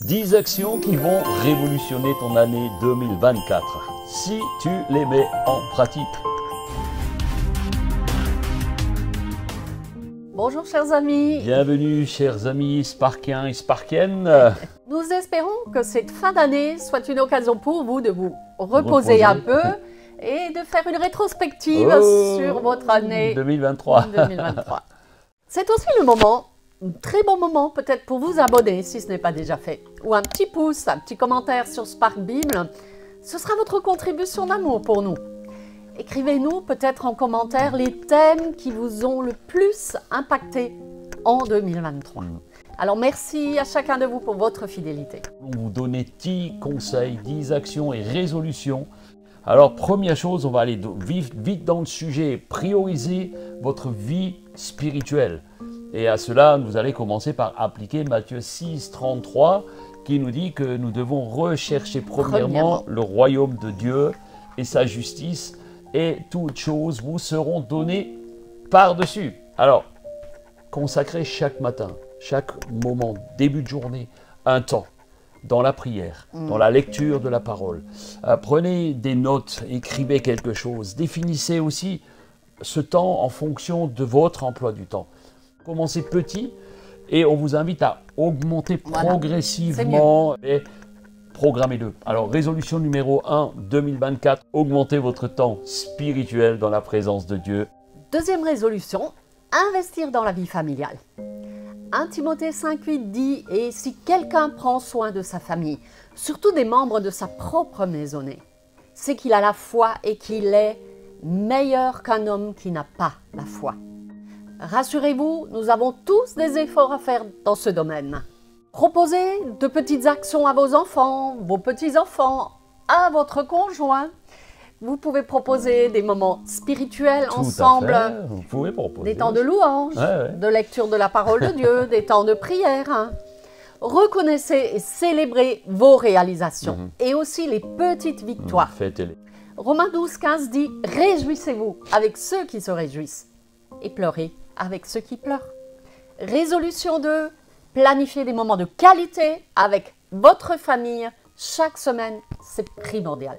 10 actions qui vont révolutionner ton année 2024, si tu les mets en pratique. Bonjour chers amis. Bienvenue chers amis Sparkiens et Sparkiennes. Nous espérons que cette fin d'année soit une occasion pour vous de vous reposer un peu et de faire une rétrospective sur votre année 2023. C'est aussi le moment, un très bon moment peut-être pour vous abonner si ce n'est pas déjà fait. Ou un petit pouce, un petit commentaire sur Spark Bible. Ce sera votre contribution d'amour pour nous. Écrivez-nous peut-être en commentaire les thèmes qui vous ont le plus impacté en 2023. Alors merci à chacun de vous pour votre fidélité. On vous donne 10 conseils, 10 actions et résolutions. Alors première chose, on va aller vite dans le sujet, prioriser votre vie spirituelle. Et à cela, vous allez commencer par appliquer Matthieu 6, 33, qui nous dit que nous devons rechercher premièrement le royaume de Dieu et sa justice, et toutes choses vous seront données par-dessus. Alors, consacrez chaque matin, chaque moment, début de journée, un temps dans la prière, dans la lecture de la parole. Prenez des notes, écrivez quelque chose. Définissez aussi ce temps en fonction de votre emploi du temps. Commencez petit et on vous invite à augmenter progressivement et programmez-le. Alors, résolution numéro 1, 2024, augmentez votre temps spirituel dans la présence de Dieu. Deuxième résolution, investir dans la vie familiale. 1 Timothée 5,8 dit « Et si quelqu'un prend soin de sa famille, surtout des membres de sa propre maisonnée, c'est qu'il a la foi et qu'il est meilleur qu'un homme qui n'a pas la foi. » Rassurez-vous, nous avons tous des efforts à faire dans ce domaine. Proposez de petites actions à vos enfants, vos petits-enfants, à votre conjoint. Vous pouvez proposer des moments spirituels ensemble, vous pouvez proposer des temps de louange, de lecture de la parole de Dieu, des temps de prière. Reconnaissez et célébrez vos réalisations et aussi les petites victoires. Faites-les. Romains 12, 15 dit « Réjouissez-vous avec ceux qui se réjouissent et pleurez avec ceux qui pleurent. » Résolution 2, planifiez des moments de qualité avec votre famille chaque semaine, c'est primordial.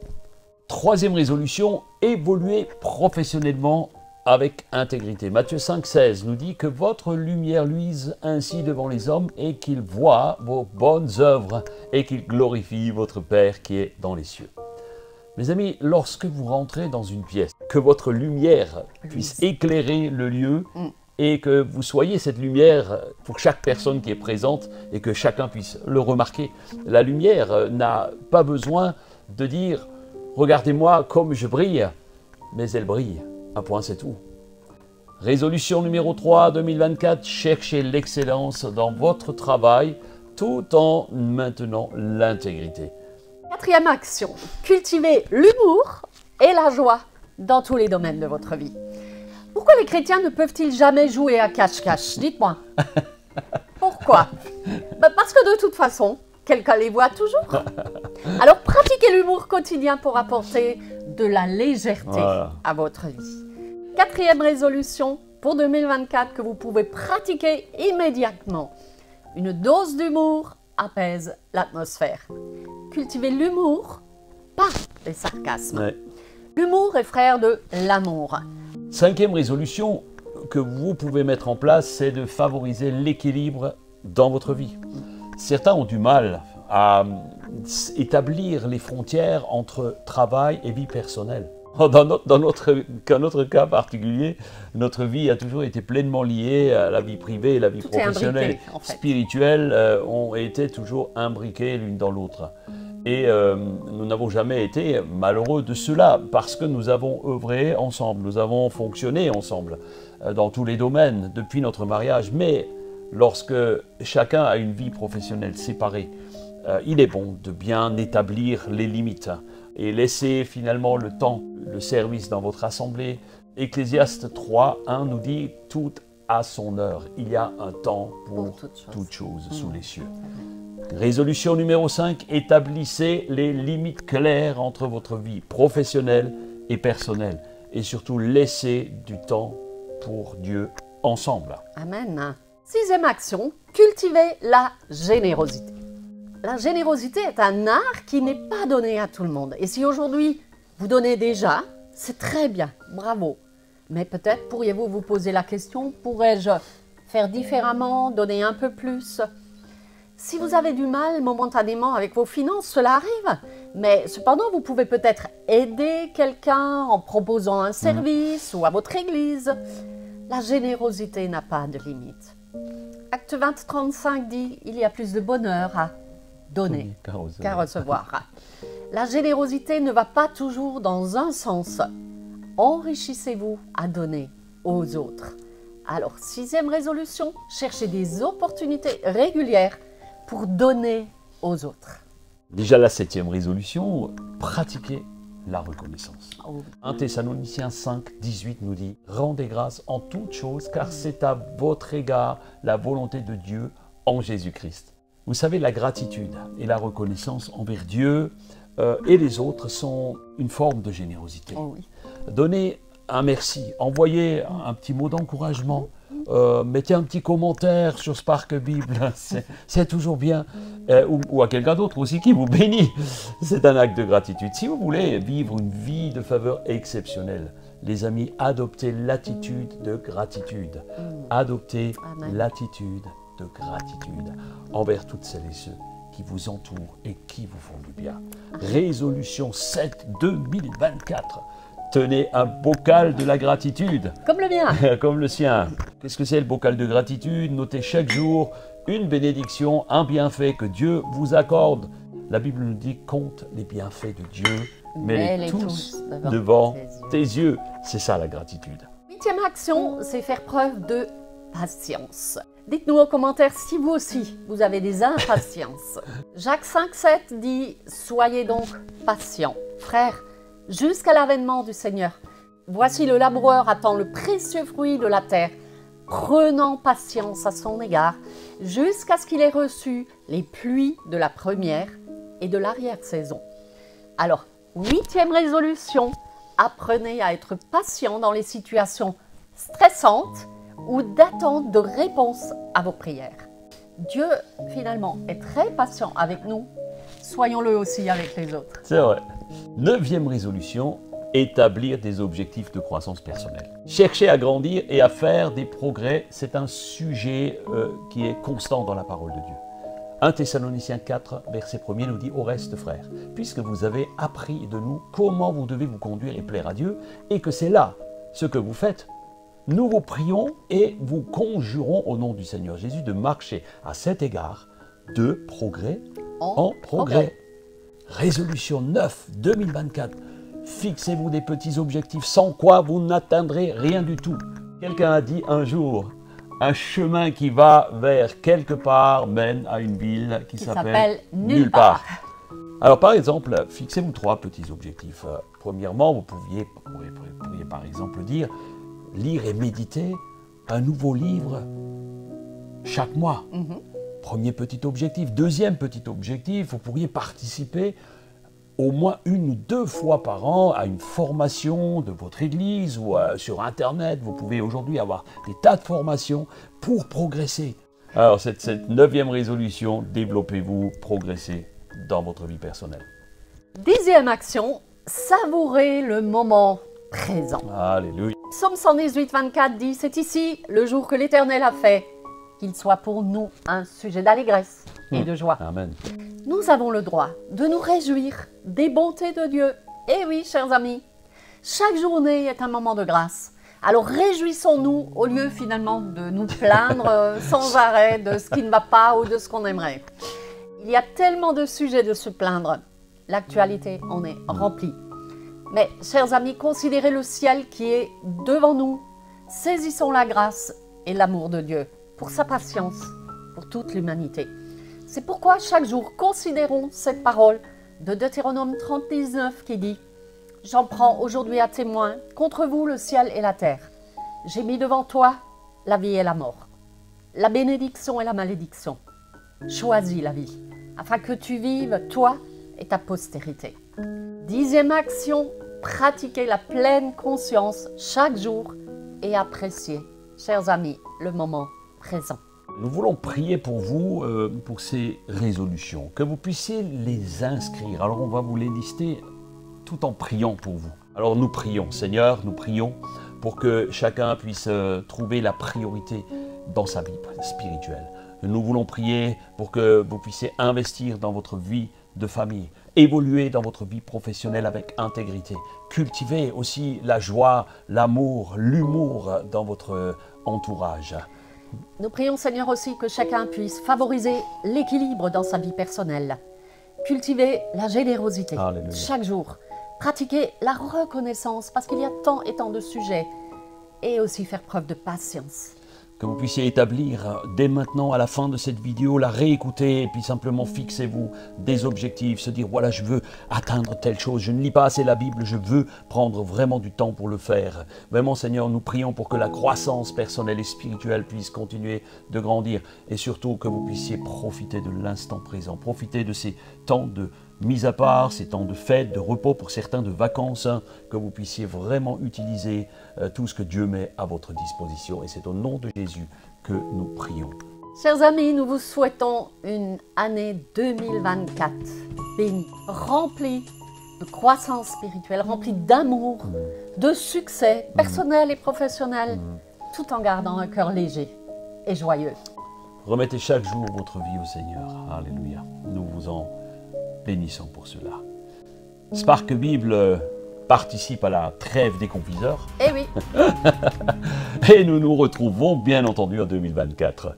Troisième résolution, évoluer professionnellement avec intégrité. Matthieu 5, 16 nous dit que votre lumière luise ainsi devant les hommes et qu'ils voient vos bonnes œuvres et qu'ils glorifient votre Père qui est dans les cieux. Mes amis, lorsque vous rentrez dans une pièce, que votre lumière puisse éclairer le lieu et que vous soyez cette lumière pour chaque personne qui est présente et que chacun puisse le remarquer. La lumière n'a pas besoin de dire « Regardez-moi comme je brille », mais elle brille. Un point, c'est tout. Résolution numéro 3, 2024, cherchez l'excellence dans votre travail tout en maintenant l'intégrité. Quatrième action, cultivez l'humour et la joie dans tous les domaines de votre vie. Pourquoi les chrétiens ne peuvent-ils jamais jouer à cache-cache? Dites-moi. Pourquoi? Parce que de toute façon, quelqu'un les voit toujours. Alors pratiquez l'humour quotidien pour apporter de la légèreté à votre vie. Quatrième résolution pour 2024 que vous pouvez pratiquer immédiatement. Une dose d'humour apaise l'atmosphère. Cultivez l'humour, pas les sarcasmes. L'humour est frère de l'amour. Cinquième résolution que vous pouvez mettre en place, c'est de favoriser l'équilibre dans votre vie. Certains ont du mal à établir les frontières entre travail et vie personnelle. Dans notre cas particulier, notre vie a toujours été pleinement liée à la vie privée et la vie professionnelle. Spirituelle ont été toujours imbriquées l'une dans l'autre. Et nous n'avons jamais été malheureux de cela parce que nous avons œuvré ensemble, nous avons fonctionné ensemble dans tous les domaines depuis notre mariage. Mais lorsque chacun a une vie professionnelle séparée, il est bon de bien établir les limites et laisser finalement le temps, le service dans votre assemblée. Ecclésiaste 3, 1 nous dit « Tout à son heure, il y a un temps pour toute chose sous les cieux ». Résolution numéro 5, établissez les limites claires entre votre vie professionnelle et personnelle. Et surtout, laissez du temps pour Dieu ensemble. Amen. Sixième action, cultivez la générosité. La générosité est un art qui n'est pas donné à tout le monde. Et si aujourd'hui vous donnez déjà, c'est très bien, bravo. Mais peut-être pourriez-vous vous poser la question, pourrais-je faire différemment, donner un peu plus? Si vous avez du mal momentanément avec vos finances, cela arrive. Mais cependant, vous pouvez peut-être aider quelqu'un en proposant un service ou à votre église. La générosité n'a pas de limite. Acte 20, 35 dit « Il y a plus de bonheur à donner qu'à recevoir ». La générosité ne va pas toujours dans un sens. Enrichissez-vous à donner aux autres. Alors, 6e résolution, cherchez des opportunités régulières pour donner aux autres. Déjà la 7e résolution, pratiquez la reconnaissance. 1 Thessaloniciens 5, 18 nous dit « Rendez grâce en toutes choses, car c'est à votre égard la volonté de Dieu en Jésus-Christ. » Vous savez, la gratitude et la reconnaissance envers Dieu et les autres sont une forme de générosité. Oh oui. Donnez un merci, envoyez un petit mot d'encouragement, mettez un petit commentaire sur Spark Bible, c'est toujours bien, ou à quelqu'un d'autre aussi qui vous bénit. C'est un acte de gratitude. Si vous voulez vivre une vie de faveur exceptionnelle, les amis, adoptez l'attitude de gratitude. Adoptez l'attitude de gratitude envers toutes celles et ceux qui vous entourent et qui vous font du bien. Résolution 7 2024. Tenez un bocal de la gratitude. Comme le mien. Comme le sien. Qu'est-ce que c'est le bocal de gratitude? Notez chaque jour une bénédiction, un bienfait que Dieu vous accorde. La Bible nous dit compte les bienfaits de Dieu, mets-les tous devant tes yeux. C'est ça la gratitude. 8e action, c'est faire preuve de patience. Dites-nous en commentaire si vous aussi, vous avez des impatiences. Jacques 5,7 dit « Soyez donc patients, frères, jusqu'à l'avènement du Seigneur. Voici le laboureur attend le précieux fruit de la terre, prenant patience à son égard, jusqu'à ce qu'il ait reçu les pluies de la première et de l'arrière-saison. » Alors, 8e résolution, apprenez à être patient dans les situations stressantes ou d'attente de réponse à vos prières. Dieu, finalement, est très patient avec nous. Soyons-le aussi avec les autres. C'est vrai. 9e résolution, établir des objectifs de croissance personnelle. Chercher à grandir et à faire des progrès, c'est un sujet qui est constant dans la parole de Dieu. 1 Thessaloniciens 4, verset 1er nous dit « Au reste, frères, puisque vous avez appris de nous comment vous devez vous conduire et plaire à Dieu, et que c'est là ce que vous faites, nous vous prions et vous conjurons au nom du Seigneur Jésus de marcher à cet égard de progrès en progrès. » Résolution 9, 2024. Fixez-vous des petits objectifs sans quoi vous n'atteindrez rien du tout. Quelqu'un a dit un jour, un chemin qui va vers quelque part mène à une ville qui s'appelle nulle part. Alors par exemple, fixez-vous 3 petits objectifs. Premièrement, vous pourriez par exemple dire lire et méditer un nouveau livre chaque mois. Premier petit objectif. Deuxième petit objectif, vous pourriez participer au moins 1 ou 2 fois par an à une formation de votre église ou sur Internet. Vous pouvez aujourd'hui avoir des tas de formations pour progresser. Alors cette 9e résolution, développez-vous, progressez dans votre vie personnelle. 10e action, savourez le moment présent. Alléluia. Psaume 118, 24 dit « C'est ici le jour que l'Éternel a fait, qu'il soit pour nous un sujet d'allégresse et de joie. » Amen. Nous avons le droit de nous réjouir des bontés de Dieu. Et oui, chers amis, chaque journée est un moment de grâce. Alors réjouissons-nous au lieu finalement de nous plaindre sans arrêt de ce qui ne va pas ou de ce qu'on aimerait. Il y a tellement de sujets de se plaindre. L'actualité en est remplie. Mais, chers amis, considérez le ciel qui est devant nous. Saisissons la grâce et l'amour de Dieu pour sa patience, pour toute l'humanité. C'est pourquoi chaque jour, considérons cette parole de Deutéronome 30, 19 qui dit « J'en prends aujourd'hui à témoin contre vous le ciel et la terre. J'ai mis devant toi la vie et la mort, la bénédiction et la malédiction. Choisis la vie, afin que tu vives, toi et ta postérité. » 10e action, pratiquez la pleine conscience chaque jour et appréciez, chers amis, le moment présent. Nous voulons prier pour vous, pour ces résolutions, que vous puissiez les inscrire. Alors on va vous les lister tout en priant pour vous. Alors nous prions, Seigneur, nous prions pour que chacun puisse trouver la priorité dans sa vie spirituelle. Nous voulons prier pour que vous puissiez investir dans votre vie de famille, évoluer dans votre vie professionnelle avec intégrité, cultiver aussi la joie, l'amour, l'humour dans votre entourage. Nous prions, Seigneur, aussi que chacun puisse favoriser l'équilibre dans sa vie personnelle, cultiver la générosité Alléluia. chaque jour, pratiquer la reconnaissance parce qu'il y a tant et tant de sujets et aussi faire preuve de patience. Que vous puissiez établir dès maintenant, à la fin de cette vidéo, la réécouter et puis simplement fixez-vous des objectifs, se dire voilà, je veux atteindre telle chose, je ne lis pas assez la Bible, je veux prendre vraiment du temps pour le faire. Vraiment, Seigneur, nous prions pour que la croissance personnelle et spirituelle puisse continuer de grandir et surtout que vous puissiez profiter de l'instant présent, profiter de ces temps de mise à part, ces temps de fête, de repos, pour certains de vacances, que vous puissiez vraiment utiliser tout ce que Dieu met à votre disposition. Et c'est au nom de Jésus que nous prions. Chers amis, nous vous souhaitons une année 2024 bénie, remplie de croissance spirituelle, remplie d'amour, de succès personnel et professionnel, tout en gardant un cœur léger et joyeux. Remettez chaque jour votre vie au Seigneur. Alléluia. Nous vous en bénissons pour cela. Spark Bible participe à la trêve des confiseurs. Eh oui, Et nous nous retrouvons bien entendu en 2024.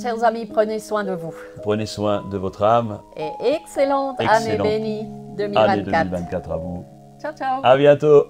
chers amis, prenez soin de vous. Prenez soin de votre âme. Et excellente année Excellente bénie Année 2024. 2024 à vous. Ciao, ciao. À bientôt.